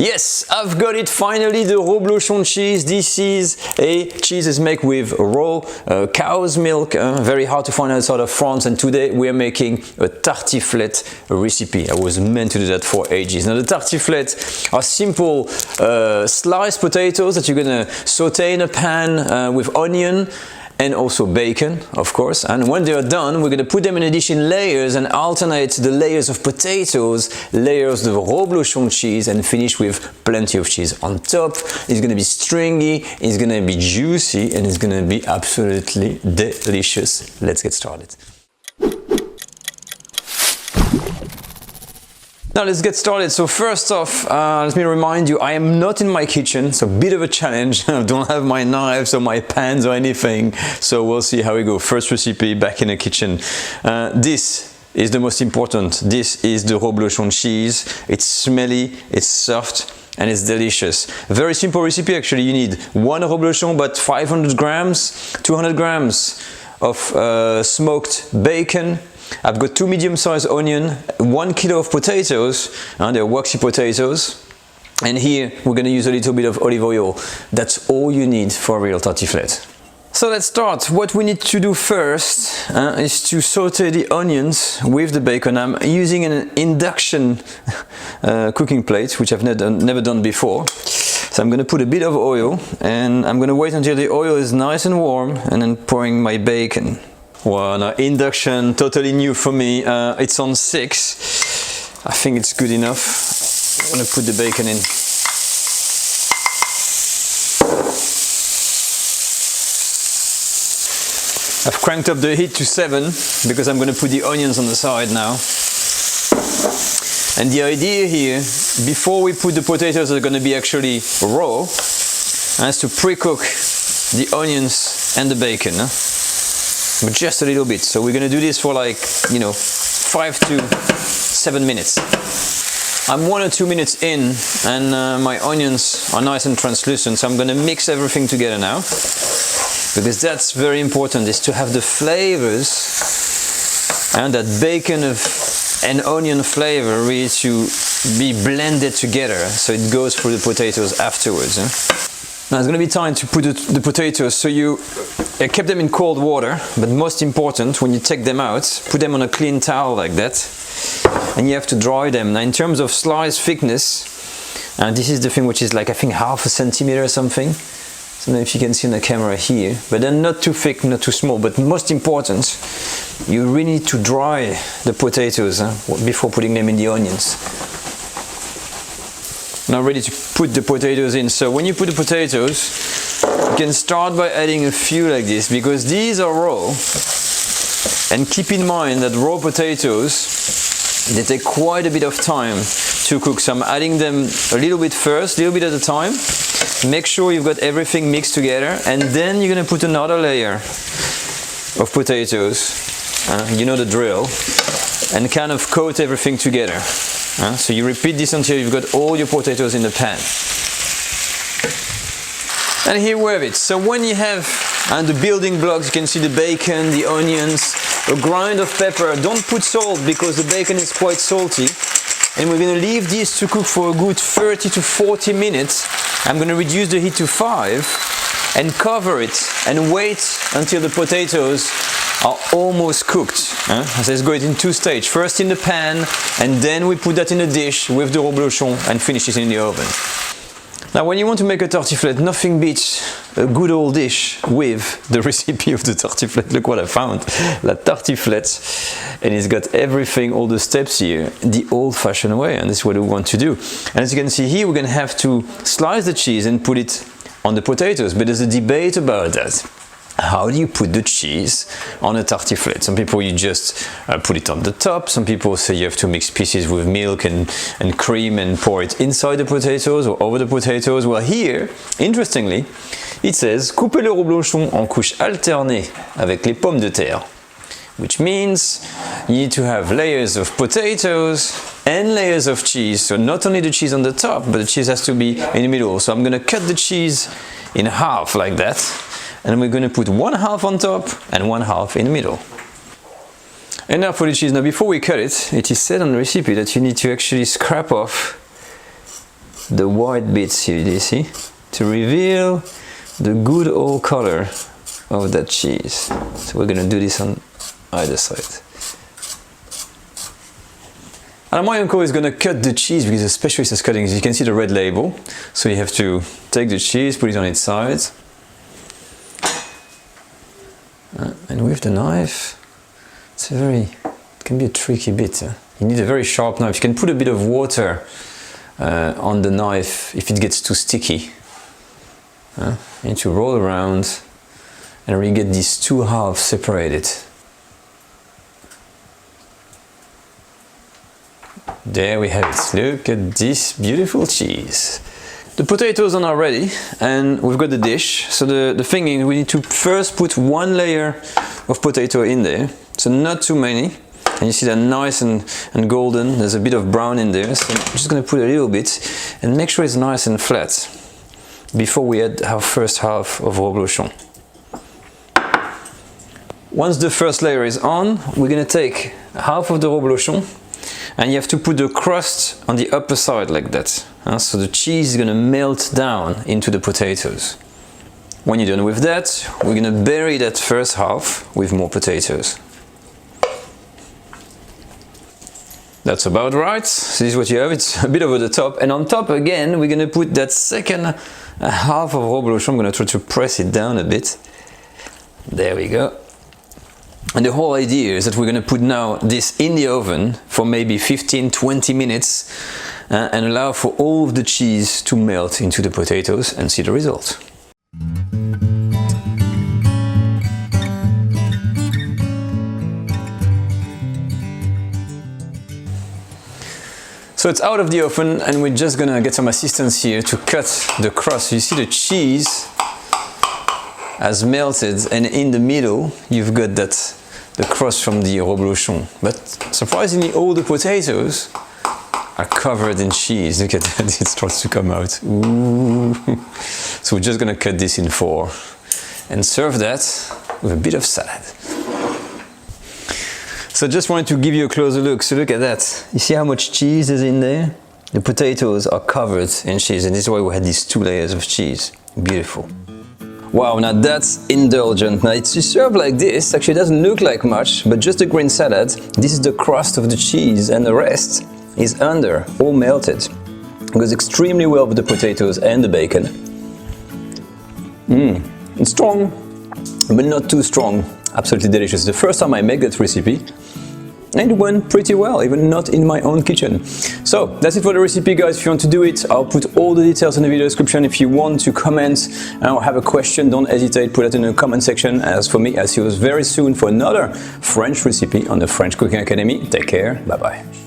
Yes, I've got it finally, the Reblochon cheese. This is a cheese is made with raw cow's milk, very hard to find outside of France, and today we are making a tartiflette recipe. I was meant to do that for ages. Now the tartiflette are simple sliced potatoes that you're gonna saute in a pan with onion and also bacon, of course. And when they are done, we're going to put them in a dish in layers and alternate the layers of potatoes, layers of Reblochon cheese, and finish with plenty of cheese on top. It's going to be stringy, it's going to be juicy, and it's going to be absolutely delicious. Let's get started. Now let's get started. So first off, let me remind you, I am not in my kitchen. It's a bit of a challenge. I don't have my knives or my pans or anything. So we'll see how we go. First recipe back in the kitchen. This is the most important. This is the Reblochon cheese. It's smelly, it's soft, and it's delicious. Very simple recipe actually. You need one Reblochon, but 500 grams, 200 grams of smoked bacon. I've got 2 medium-sized onions, 1 kilo of potatoes, and they're waxy potatoes. And here we're going to use a little bit of olive oil. That's all you need for a real tartiflette. So let's start. What we need to do first is to saute the onions with the bacon. I'm using an induction cooking plate, which I've never done before. So I'm going to put a bit of oil, and I'm going to wait until the oil is nice and warm, and then pouring my bacon. Well, now induction, totally new for me. It's on 6. I think it's good enough. I'm going to put the bacon in. I've cranked up the heat to 7 because I'm going to put the onions on the side now. And the idea here, before we put the potatoes that are going to be actually raw, is to pre-cook the onions and the bacon. But just a little bit. So we're going to do this for like, 5 to 7 minutes. I'm 1 or 2 minutes in, and my onions are nice and translucent, so I'm going to mix everything together now, because that's very important, is to have the flavors and that bacon and onion flavor really to be blended together, so it goes through the potatoes afterwards. Now it's going to be time to put the potatoes, so I kept them in cold water, but most important, when you take them out, put them on a clean towel like that, and you have to dry them. Now in terms of slice thickness, this is the thing which is like, I think, half a centimeter or something. I don't know if you can see on the camera here, but then not too thick, not too small, but most important, you really need to dry the potatoes before putting them in the onions. Now ready to put the potatoes in. So when you put the potatoes, you can start by adding a few like this, because these are raw. And keep in mind that raw potatoes, they take quite a bit of time to cook. So I'm adding them a little bit first, a little bit at a time. Make sure you've got everything mixed together, and then you're going to put another layer of potatoes. You know the drill. And kind of coat everything together. So you repeat this until you've got all your potatoes in the pan. And here we have it. So when you have the building blocks, you can see the bacon, the onions, a grind of pepper. Don't put salt because the bacon is quite salty. And we're going to leave these to cook for a good 30 to 40 minutes. I'm going to reduce the heat to 5 and cover it and wait until the potatoes are almost cooked. So let's go in 2 stages. First in the pan, and then we put that in a dish with the Reblochon and finish it in the oven. Now when you want to make a tartiflette, nothing beats a good old dish with the recipe of the tartiflette. Look what I found. La tartiflette. And it's got everything, all the steps here, the old-fashioned way, and this is what we want to do. And as you can see here, we're going to have to slice the cheese and put it on the potatoes, but there's a debate about that. How do you put the cheese on a tartiflette? Some people, you just put it on the top. Some people say you have to mix pieces with milk and cream and pour it inside the potatoes or over the potatoes. Well, here, interestingly, it says couper le Reblochon en couches alternées avec les pommes de terre, which means you need to have layers of potatoes and layers of cheese. So not only the cheese on the top, but the cheese has to be in the middle. So I'm going to cut the cheese in half like that. And we're going to put 1/2 on top and 1/2 in the middle. And now for the cheese. Now before we cut it, it is said on the recipe that you need to actually scrape off the white bits here, do you see? To reveal the good old color of that cheese. So we're gonna do this on either side. And my uncle is gonna cut the cheese because the specialist is cutting. As you can see the red label. So you have to take the cheese, put it on its side. And with the knife, it can be a tricky bit. You need a very sharp knife. You can put a bit of water on the knife if it gets too sticky. You need to roll around and really get these two halves separated. There we have it. Look at this beautiful cheese. The potatoes are now ready and we've got the dish. So the thing is, we need to first put one layer of potato in there. So not too many. And you see they're nice and golden. There's a bit of brown in there. So I'm just going to put a little bit and make sure it's nice and flat before we add our first half of reblochon. Once the first layer is on, we're going to take half of the reblochon and you have to put the crust on the upper side like that. So the cheese is going to melt down into the potatoes. When you're done with that, we're going to bury that first half with more potatoes. That's about right. So this is what you have. It's a bit over the top. And on top again, we're going to put that second half of reblochon. I'm going to try to press it down a bit. There we go. And the whole idea is that we're going to put now this in the oven for maybe 15-20 minutes and allow for all of the cheese to melt into the potatoes and see the result. So it's out of the oven and we're just gonna get some assistance here to cut the crust. You see the cheese has melted and in the middle you've got the crust from the reblochon. But surprisingly all the potatoes are covered in cheese. Look at that, it starts to come out. Ooh. So we're just gonna cut this in 4 and serve that with a bit of salad. So I just wanted to give you a closer look. So look at that. You see how much cheese is in there? The potatoes are covered in cheese and this is why we had these 2 layers of cheese. Beautiful. Wow, now that's indulgent. Now it's served like this. Actually it doesn't look like much, but just a green salad. This is the crust of the cheese and the rest is under, all melted. It goes extremely well with the potatoes and the bacon. It's strong, but not too strong. Absolutely delicious. The first time I make that recipe, and it went pretty well, even not in my own kitchen. So that's it for the recipe, guys. If you want to do it, I'll put all the details in the video description. If you want to comment or have a question, don't hesitate, put it in the comment section. As for me, I'll see you very soon for another French recipe on the French Cooking Academy. Take care, bye bye.